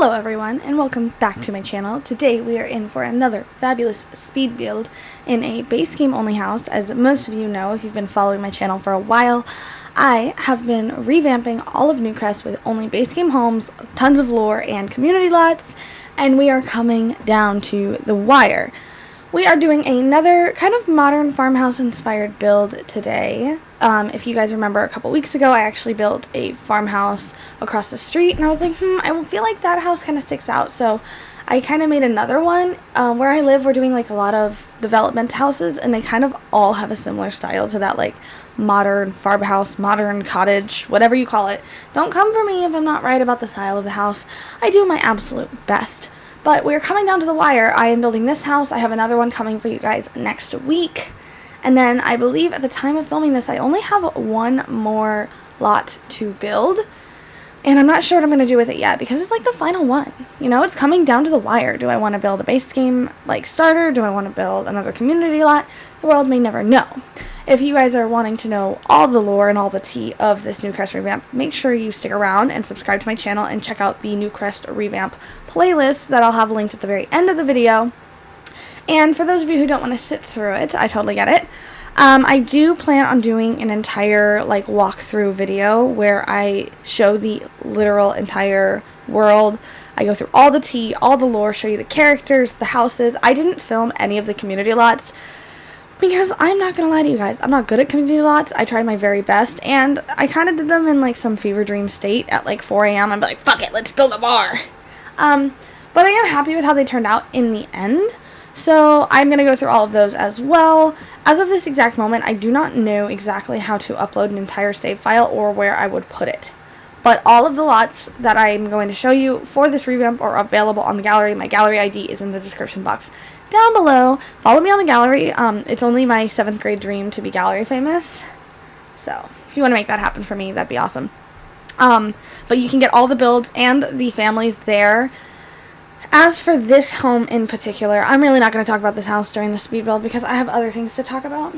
Hello everyone, and welcome back to my channel. Today we are in for another fabulous speed build in a base game only house. As most of you know, if you've been following my channel for a while, I have been revamping all of Newcrest with only base game homes, tons of lore, and community lots, and we are coming down to the wire. We are doing another kind of modern farmhouse inspired build today. If you guys remember, a couple weeks ago I actually built a farmhouse across the street, and I was like, I feel like that house kind of sticks out, so I kind of made another one. Where I live, we're doing like a lot of development houses, and they kind of all have a similar style to that like modern farmhouse, modern cottage, whatever you call it. Don't come for me if I'm not right about the style of the house. I do my absolute best. But we're coming down to the wire. I am building this house. I have another one coming for you guys next week. And then I believe at the time of filming this, I only have one more lot to build. And I'm not sure what I'm going to do with it yet because it's like the final one. You know, it's coming down to the wire. Do I want to build a base game like starter? Do I want to build another community lot? The world may never know. If you guys are wanting to know all the lore and all the tea of this Newcrest Revamp, make sure you stick around and subscribe to my channel and check out the Newcrest Revamp playlist that I'll have linked at the very end of the video. And for those of you who don't want to sit through it, I totally get it. I do plan on doing an entire like walkthrough video where I show the literal entire world. I go through all the tea, all the lore, show you the characters, the houses. I didn't film any of the community lots because I'm not going to lie to you guys, I'm not good at community lots. I tried my very best, and I kind of did them in like some fever dream state at like 4 a.m. I'm like, fuck it, let's build a bar. But I am happy with how they turned out in the end. So I'm going to go through all of those as well. As of this exact moment, I do not know exactly how to upload an entire save file or where I would put it. But all of the lots that I'm going to show you for this revamp are available on the gallery. My gallery ID is in the description box down below. Follow me on the gallery. It's only my 7th grade dream to be gallery famous. So if you want to make that happen for me, that'd be awesome. But you can get all the builds and the families there. As for this home in particular, I'm really not going to talk about this house during the speed build because I have other things to talk about.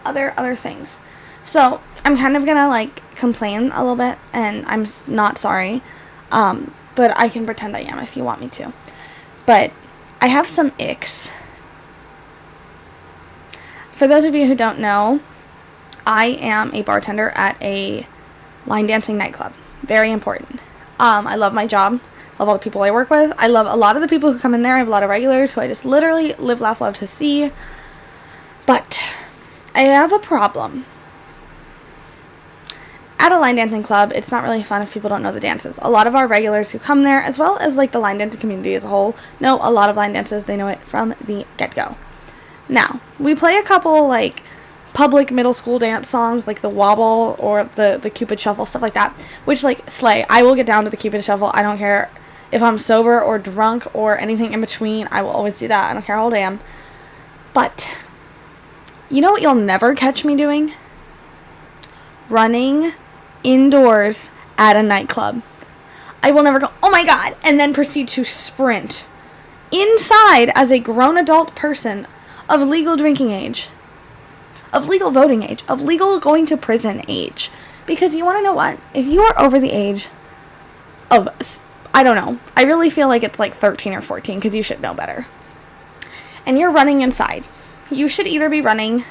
Other things. So I'm kind of going to like complain a little bit, and I'm not sorry. But I can pretend I am if you want me to. But I have some icks. For those of you who don't know, I am a bartender at a line dancing nightclub. Very important. I love my job. Love all the people I work with. I love a lot of the people who come in there. I have a lot of regulars who I just literally live, laugh, love to see. But I have a problem. At a line dancing club, it's not really fun if people don't know the dances. A lot of our regulars who come there, as well as like the line dancing community as a whole, know a lot of line dances. They know it from the get-go. Now, we play a couple like public middle school dance songs like the wobble or the Cupid shuffle, stuff like that, which like slay. I will get down to the Cupid shuffle. I don't care if I'm sober or drunk or anything in between. I will always do that. I don't care how old I am. But you know what you'll never catch me doing? Running indoors at a nightclub. I will never go, oh my god, and then proceed to sprint inside as a grown adult person of legal drinking age, of legal voting age, of legal going to prison age. Because you want to know what? If you are over the age of, I don't know, I really feel like it's like 13 or 14 because you should know better, and you're running inside, you should either be running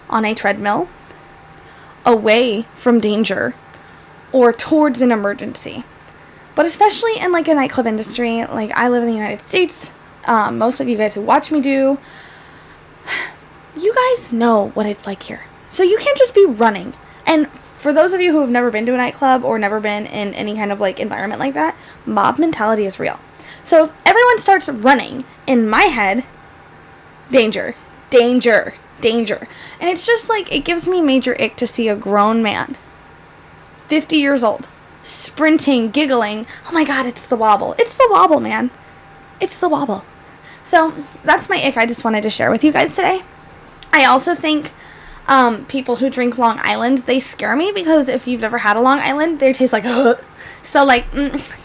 on a treadmill, away from danger, or towards an emergency. But especially in like a nightclub industry, like I live in the United States, most of you guys who watch me do, you guys know what it's like here. So you can't just be running. And for those of you who have never been to a nightclub or never been in any kind of like environment like that, mob mentality is real. So if everyone starts running, in my head, danger, danger, danger. And it's just like, it gives me major ick to see a grown man, 50 years old, sprinting, giggling. Oh my god, it's the wobble. It's the wobble, man. It's the wobble. So that's my ick I just wanted to share with you guys today. I also think people who drink Long Island, they scare me because if you've never had a Long Island, they taste like so like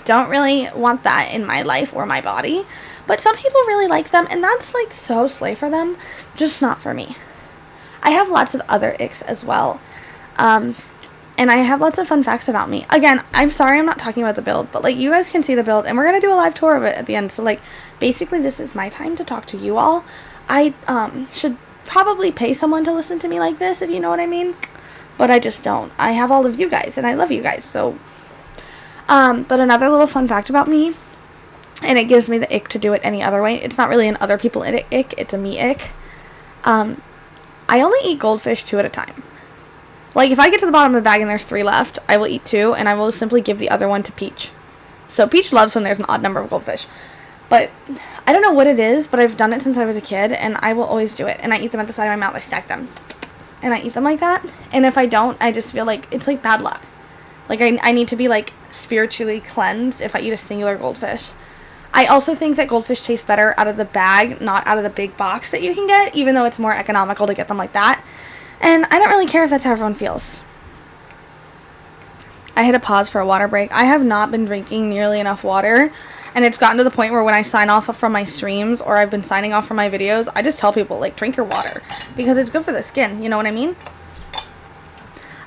don't really want that in my life or my body. But some people really like them, and that's like so slay for them, just not for me. I have lots of other icks as well. And I have lots of fun facts about me. Again, I'm sorry I'm not talking about the build, but, like, you guys can see the build, and we're going to do a live tour of it at the end. So, like, basically this is my time to talk to you all. I should probably pay someone to listen to me like this, if you know what I mean. But I just don't. I have all of you guys, and I love you guys, so. But another little fun fact about me, and it gives me the ick to do it any other way. It's not really an other people ick, it's a me ick. I only eat goldfish 2 at a time. Like, if I get to the bottom of the bag and there's 3 left, I will eat 2, and I will simply give the other one to Peach. So Peach loves when there's an odd number of goldfish. But I don't know what it is, but I've done it since I was a kid, and I will always do it. And I eat them at the side of my mouth. I stack them. And I eat them like that. And if I don't, I just feel like it's like bad luck. Like, I need to be, like, spiritually cleansed if I eat a singular goldfish. I also think that goldfish taste better out of the bag, not out of the big box that you can get, even though it's more economical to get them like that. And I don't really care if that's how everyone feels. I had to pause for a water break. I have not been drinking nearly enough water, and it's gotten to the point where when I sign off from my streams, or I've been signing off from my videos, I just tell people, like, drink your water, because it's good for the skin, you know what I mean?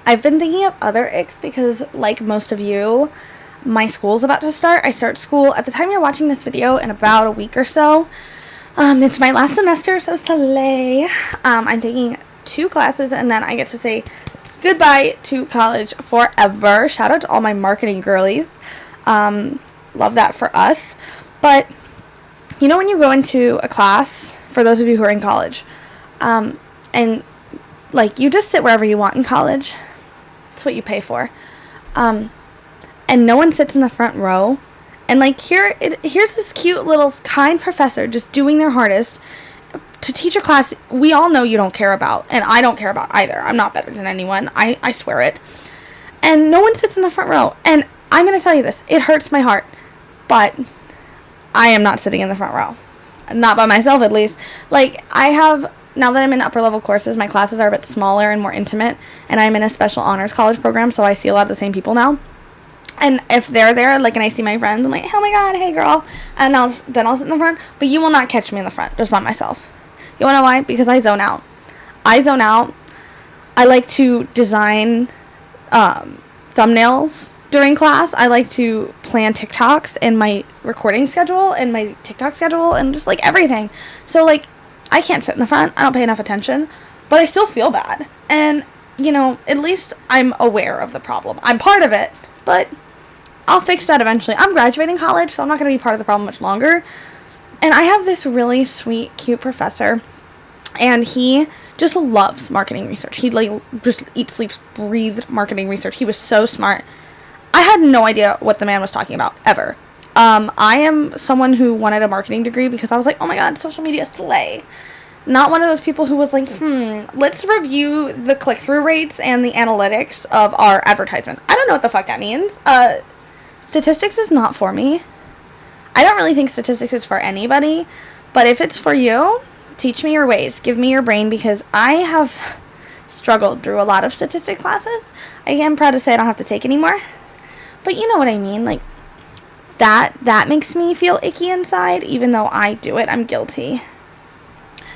I've been thinking of other icks because, like most of you, my school's about to start. I start school at the time you're watching this video in about a week or so. It's my last semester, so slay. I'm taking 2 classes, and then I get to say goodbye to college forever. Shout out to all my marketing girlies. Love that for us. But, you know when you go into a class, for those of you who are in college, and, like, you just sit wherever you want in college. It's what you pay for. And no one sits in the front row. And, like, here's this cute little kind professor just doing their hardest to teach a class we all know you don't care about. And I don't care about either. I'm not better than anyone. I swear it. And no one sits in the front row. And I'm going to tell you this. It hurts my heart. But I am not sitting in the front row. Not by myself, at least. Like, now that I'm in upper level courses, my classes are a bit smaller and more intimate, and I'm in a special honors college program, so I see a lot of the same people now. And if they're there, like, and I see my friends, I'm like, oh my god, hey girl, and then I'll sit in the front, but you will not catch me in the front, just by myself. You wanna know why? Because I zone out. I like to design thumbnails during class. I like to plan TikToks in my recording schedule and my TikTok schedule and just, like, everything. So, like, I can't sit in the front. I don't pay enough attention. But I still feel bad. And, you know, at least I'm aware of the problem. I'm part of it. But I'll fix that eventually. I'm graduating college, so I'm not going to be part of the problem much longer. And I have this really sweet, cute professor. And he just loves marketing research. He, like, just eats, sleeps, breathed marketing research. He was so smart. I had no idea what the man was talking about, ever. I am someone who wanted a marketing degree because I was like, oh my god, social media slay. Not one of those people who was like, let's review the click-through rates and the analytics of our advertisement. I don't know what the fuck that means. Statistics is not for me. I don't really think statistics is for anybody, but if it's for you, teach me your ways. Give me your brain, because I have struggled through a lot of statistic classes. I am proud to say I don't have to take anymore. But you know what I mean, like, that makes me feel icky inside, even though I do it. I'm guilty.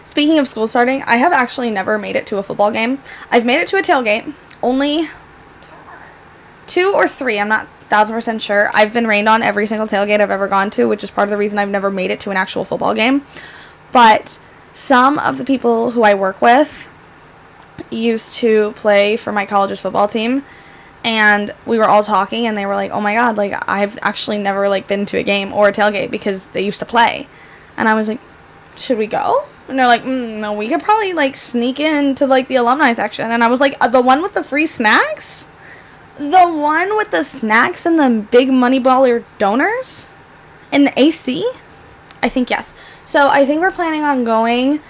Speaking of school starting, I have actually never made it to a football game. I've made it to a tailgate. Only 2 or 3, I'm not 1000% sure. I've been rained on every single tailgate I've ever gone to, which is part of the reason I've never made it to an actual football game. But some of the people who I work with used to play for my college's football team. And we were all talking, and they were like, oh my god, like, I've actually never, like, been to a game or a tailgate because they used to play. And I was like, should we go? And they're like, no, we could probably, like, sneak into, like, the alumni section. And I was like, the one with the free snacks? The one with the snacks and the big money baller donors? And the AC? I think yes. So I think we're planning on going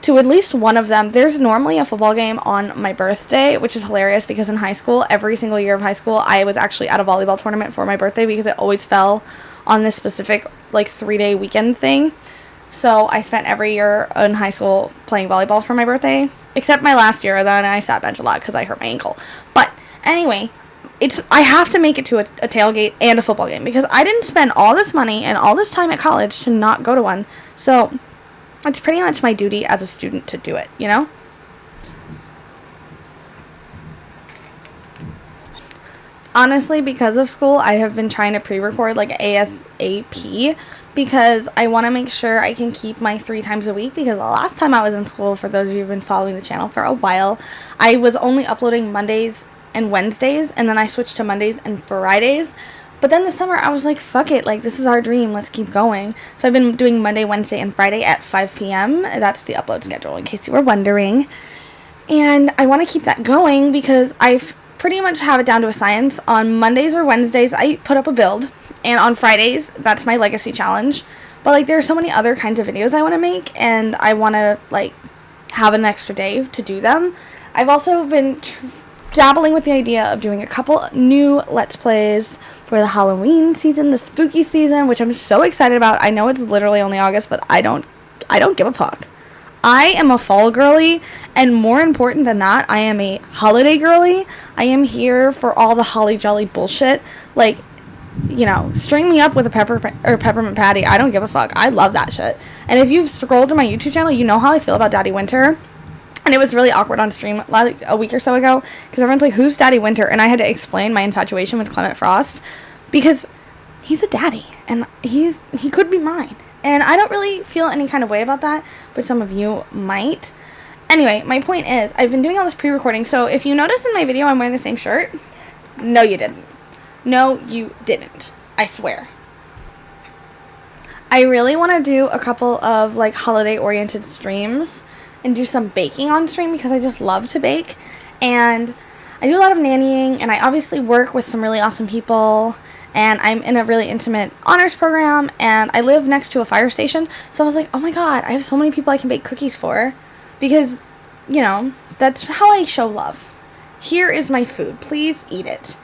to at least one of them. There's normally a football game on my birthday, which is hilarious because in high school, every single year of high school, I was actually at a volleyball tournament for my birthday because it always fell on this specific, like, 3-day weekend thing. So I spent every year in high school playing volleyball for my birthday, except my last year. Then I sat bench a lot because I hurt my ankle. But anyway, I have to make it to a tailgate and a football game because I didn't spend all this money and all this time at college to not go to one. So it's pretty much my duty as a student to do it, you know? honestly, because of school, I have been trying to pre-record like ASAP because I want to make sure I can keep my 3 times a week, because the last time I was in school, for those of you who've been following the channel for a while, I was only uploading Mondays and Wednesdays, and then I switched to Mondays and Fridays. But then this summer, I was like, fuck it, like, this is our dream, let's keep going. So I've been doing Monday, Wednesday, and Friday at 5 p.m. That's the upload schedule, in case you were wondering. And I want to keep that going because I've pretty much have it down to a science. On Mondays or Wednesdays, I put up a build, and on Fridays, that's my legacy challenge. But, like, there are so many other kinds of videos I want to make, and I want to, like, have an extra day to do them. I've also been dabbling with the idea of doing a couple new Let's Plays for the Halloween season, the spooky season, which I'm so excited about. I know it's literally only August, but I don't give a fuck. I am a fall girly, and more important than that, I am a holiday girly. I am here for all the holly jolly bullshit. Like, you know, string me up with a peppermint patty. I don't give a fuck. I love that shit. And if you've scrolled to my YouTube channel, you know how I feel about Daddy Winter. And it was really awkward on stream like a week or so ago, because everyone's like, who's Daddy Winter? And I had to explain my infatuation with Clement Frost, because he's a daddy, and he could be mine. And I don't really feel any kind of way about that, but some of you might. Anyway, my point is, I've been doing all this pre-recording, so if you notice in my video I'm wearing the same shirt, no you didn't. No, you didn't. I swear. I really want to do a couple of, like, holiday-oriented streams and do some baking on stream, because I just love to bake. And I do a lot of nannying, and I obviously work with some really awesome people, and I'm in a really intimate honors program, and I live next to a fire station, so I was like, oh my god, I have so many people I can bake cookies for, because, you know, that's how I show love. Here is my food, please eat it.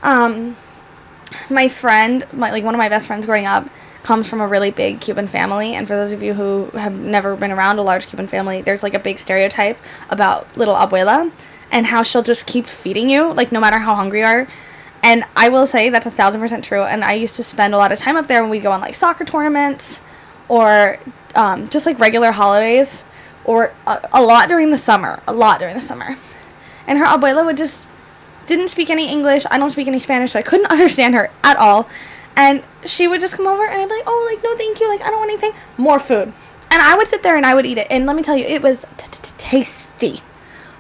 My friend, one of my best friends growing up, comes from a really big Cuban family, and for those of you who have never been around a large Cuban family, there's like a big stereotype about little abuela, and how she'll just keep feeding you, like, no matter how hungry you are. And I will say that's 1,000% true, and I used to spend a lot of time up there when we'd go on, like, soccer tournaments, or just, like, regular holidays, or a lot during the summer, and her abuela didn't speak any English, I don't speak any Spanish, so I couldn't understand her at all, and she would just come over, and I'd be like, oh, like, no thank you, like, I don't want anything, more food, and I would sit there and I would eat it, and let me tell you, it was tasty,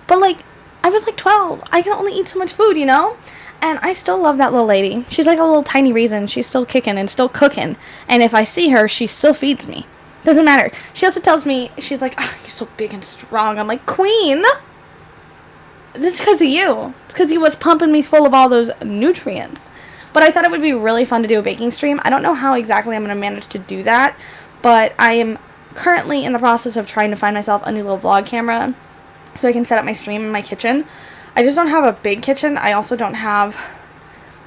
but, like, I was, like, 12, I can only eat so much food, you know? And I still love that little lady. She's like a little tiny raisin. She's still kicking and still cooking. And if I see her, she still feeds me. Doesn't matter. She also tells me, she's like, oh, you're so big and strong. I'm like, queen, this is because of you. It's because you was pumping me full of all those nutrients. But I thought it would be really fun to do a baking stream. I don't know how exactly I'm going to manage to do that. But I am currently in the process of trying to find myself a new little vlog camera, so I can set up my stream in my kitchen. I just don't have a big kitchen. I also don't have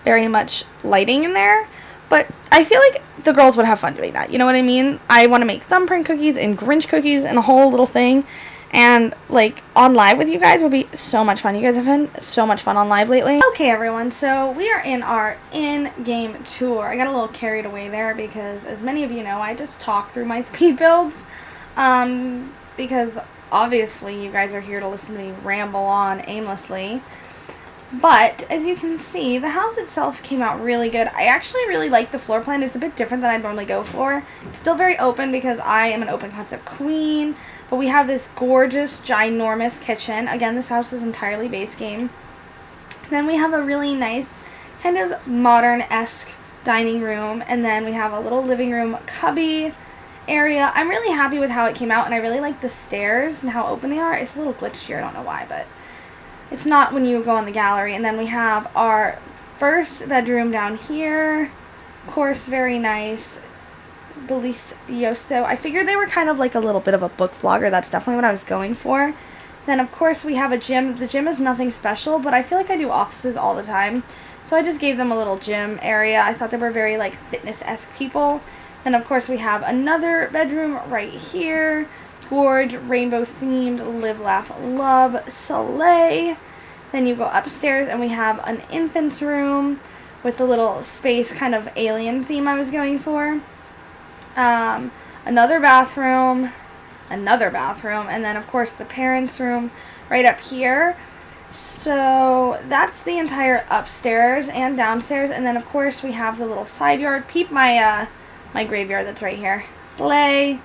very much lighting in there. But I feel like the girls would have fun doing that. You know what I mean? I want to make thumbprint cookies and Grinch cookies and a whole little thing. And, like, on live with you guys would be so much fun. You guys have had so much fun on live lately. Okay, everyone. So we are in our in-game tour. I got a little carried away there because, as many of you know, I just talk through my speed builds. Because obviously you guys are here to listen to me ramble on aimlessly. But, as you can see, the house itself came out really good. I actually really like the floor plan. It's a bit different than I'd normally go for. It's still very open because I am an open concept queen. But we have this gorgeous, ginormous kitchen. Again, this house is entirely base game. Then we have a really nice, kind of modern-esque dining room. And then we have a little living room cubby area. I'm really happy with how it came out, and I really like the stairs and how open they are. It's a little glitched here, I don't know why, but it's not when you go in the gallery. And then we have our first bedroom down here. Of course, very nice. Delicioso. I figured they were kind of like a little bit of a book vlogger. That's definitely what I was going for. Then, of course, we have a gym. The gym is nothing special, but I feel like I do offices all the time. So I just gave them a little gym area. I thought they were very, like, fitness-esque people. And, of course, we have another bedroom right here. Gorge, rainbow-themed, live, laugh, love, soleil. Then you go upstairs, and we have an infant's room with the little space kind of alien theme I was going for. Another bathroom, and then, of course, the parents' room right up here. So that's the entire upstairs and downstairs, and then of course we have the little side yard. Peep my my graveyard that's right here. Slay.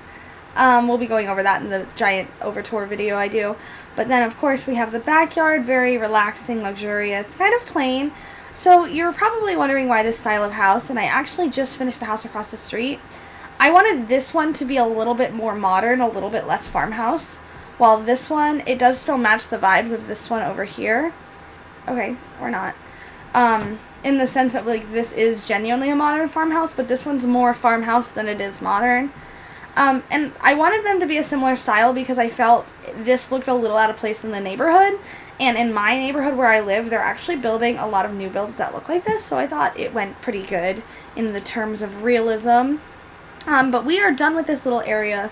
We'll be going over that in the giant over-tour video I do. But then of course we have the backyard, very relaxing, luxurious, kind of plain. So you're probably wondering why this style of house, and I actually just finished the house across the street. I wanted this one to be a little bit more modern, a little bit less farmhouse. While this one, it does still match the vibes of this one over here. Okay, or not. In the sense that, like, this is genuinely a modern farmhouse, but this one's more farmhouse than it is modern. And I wanted them to be a similar style because I felt this looked a little out of place in the neighborhood. And in my neighborhood where I live, they're actually building a lot of new builds that look like this, so I thought it went pretty good in the terms of realism. But we are done with this little area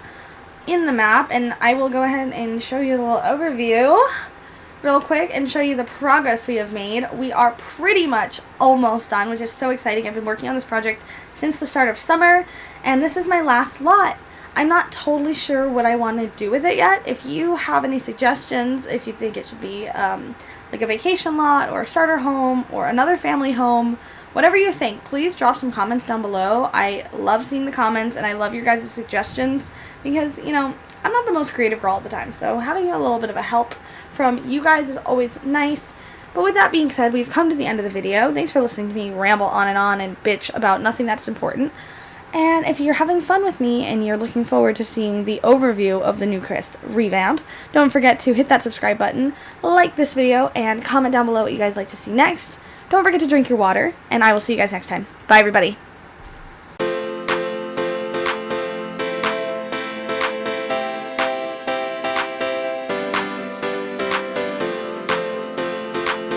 in the map, and I will go ahead and show you a little overview real quick and show you the progress we have made. We are pretty much almost done, which is so exciting. I've been working on this project since the start of summer, and this is my last lot. I'm not totally sure what I want to do with it yet. If you have any suggestions, if you think it should be like a vacation lot or a starter home or another family home, whatever you think, please drop some comments down below. I love seeing the comments, and I love your guys' suggestions because, you know, I'm not the most creative girl all the time, so having a little bit of a help from you guys is always nice. But with that being said, we've come to the end of the video. Thanks for listening to me ramble on and bitch about nothing that's important. And if you're having fun with me and you're looking forward to seeing the overview of the Newcrest Revamp, don't forget to hit that subscribe button, like this video, and comment down below what you guys like to see next. Don't forget to drink your water, and I will see you guys next time. Bye, everybody.